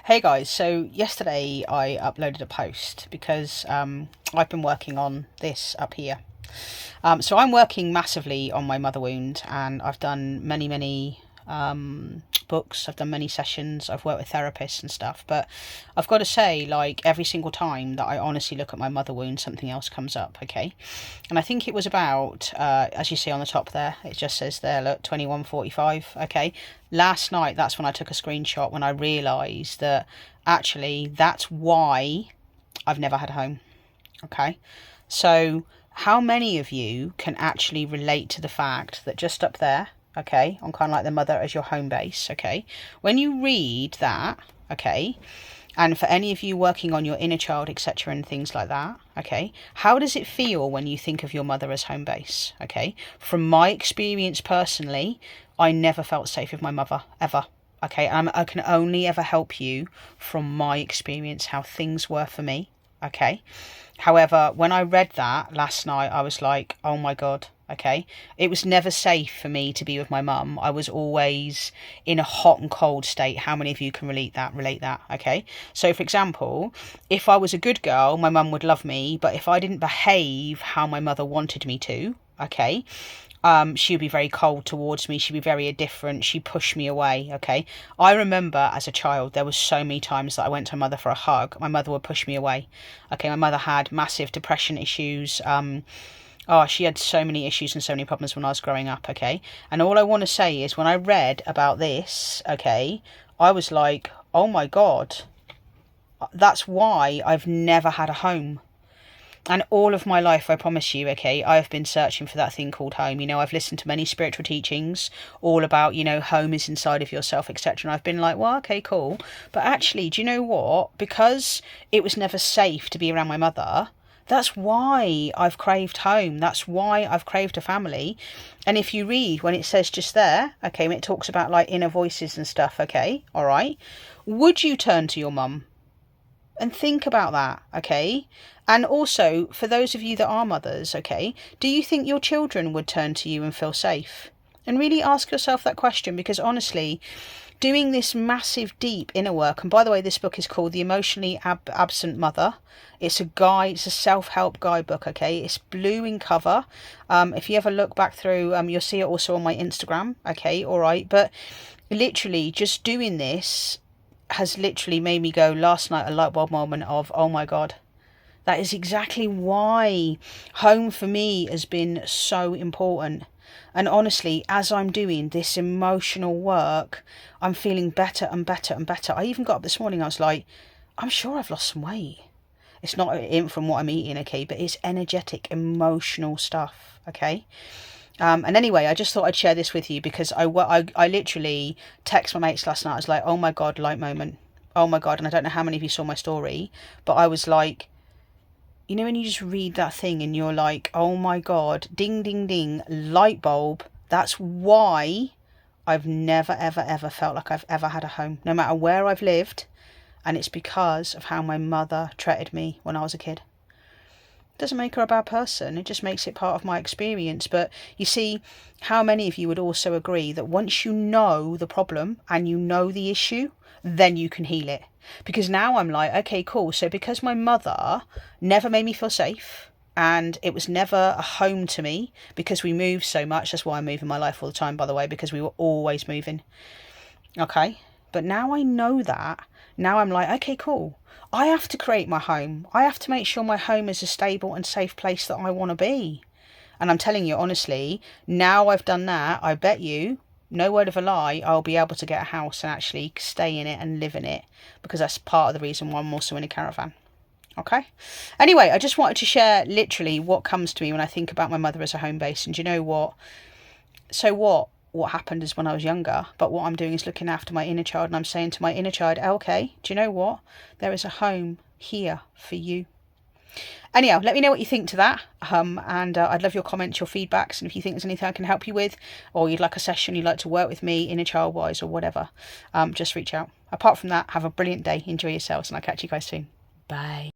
Hey guys, so yesterday I uploaded a post because I've been working on this up here. So I'm working massively on my mother wound, and I've done many books, I've done many sessions, I've worked with therapists and stuff, but I've got to say, like, every single time that I honestly look at my mother wound, something else comes up, okay? And I think it was about, as you see on the top there, it just says there, look, 21:45, okay? Last night, that's when I took a screenshot, when I realised that actually that's why I've never had a home, okay? So how many of you can actually relate to the fact that just up there, okay, on kind of like the mother as your home base, okay, when you read that, okay, and for any of you working on your inner child, etc., and things like that, okay, how does it feel when you think of your mother as home base, okay? From my experience personally, I never felt safe with my mother, ever. Okay, I can only ever help you from my experience, how things were for me, okay? However, when I read that last night, I was like, oh my God, okay? It was never safe for me to be with my mum. I was always in a hot and cold state. How many of you can relate that, okay? So, for example, if I was a good girl, my mum would love me, but if I didn't behave how my mother wanted me to, okay, she would be very cold towards me. She'd be very indifferent. She'd push me away, okay? I remember as a child, there was so many times that I went to my mother for a hug. My mother would push me away, okay? My mother had massive depression issues. She had so many issues and so many problems when I was growing up, okay? And all I want to say is when I read about this, okay, I was like, oh my God, that's why I've never had a home. And all of my life, I promise you, okay, I've been searching for that thing called home. You know, I've listened to many spiritual teachings all about, you know, home is inside of yourself, etc. And I've been like, well, okay, cool. But actually, do you know what? Because it was never safe to be around my mother, that's why I've craved home. That's why I've craved a family. And if you read when it says just there, okay, when it talks about like inner voices and stuff, okay, all right, would you turn to your mum? And think about that, okay? And also, for those of you that are mothers, okay, do you think your children would turn to you and feel safe? And really ask yourself that question, because honestly, doing this massive, deep inner work, and by the way, this book is called The Emotionally Absent Mother. It's a guide, it's a self-help guidebook, okay? It's blue in cover. If you ever look back through, you'll see it also on my Instagram, okay? All right, but literally just doing this has literally made me go last night, a light bulb moment of, oh my God, that is exactly why home for me has been so important. And honestly, as I'm doing this emotional work, I'm feeling better and better and better. I even got up this morning, I was like, I'm sure I've lost some weight. It's not in from what I'm eating, okay, but it's energetic, emotional stuff, okay? And anyway, I just thought I'd share this with you because I literally text my mates last night. I was like, oh my God, light moment. Oh my God. And I don't know how many of you saw my story, but I was like, you know, when you just read that thing and you're like, oh my God, ding, ding, ding, light bulb. That's why I've never, ever, ever felt like I've ever had a home, no matter where I've lived. And it's because of how my mother treated me when I was a kid. Doesn't make her a bad person, it just makes it part of my experience. But you see, how many of you would also agree that once you know the problem and you know the issue, then you can heal it? Because now I'm like, okay, cool, so because my mother never made me feel safe and it was never a home to me because we moved so much, that's why I move in my life all the time, by the way, because we were always moving, okay? But now I know that, now I'm like, okay, cool, I have to create my home. I have to make sure my home is a stable and safe place that I want to be. And I'm telling you, honestly, now I've done that, I bet you, no word of a lie, I'll be able to get a house and actually stay in it and live in it, because that's part of the reason why I'm also in a caravan. Okay? Anyway, I just wanted to share literally what comes to me when I think about my mother as a home base. And do you know what? So what happened is when I was younger, but what I'm doing is looking after my inner child, and I'm saying to my inner child, okay, do you know what? There is a home here for you. Anyhow, let me know what you think to that. And I'd love your comments, your feedbacks, and if you think there's anything I can help you with, or you'd like a session, you'd like to work with me, inner child wise or whatever, just reach out. Apart from that, have a brilliant day. Enjoy yourselves, and I'll catch you guys soon. Bye.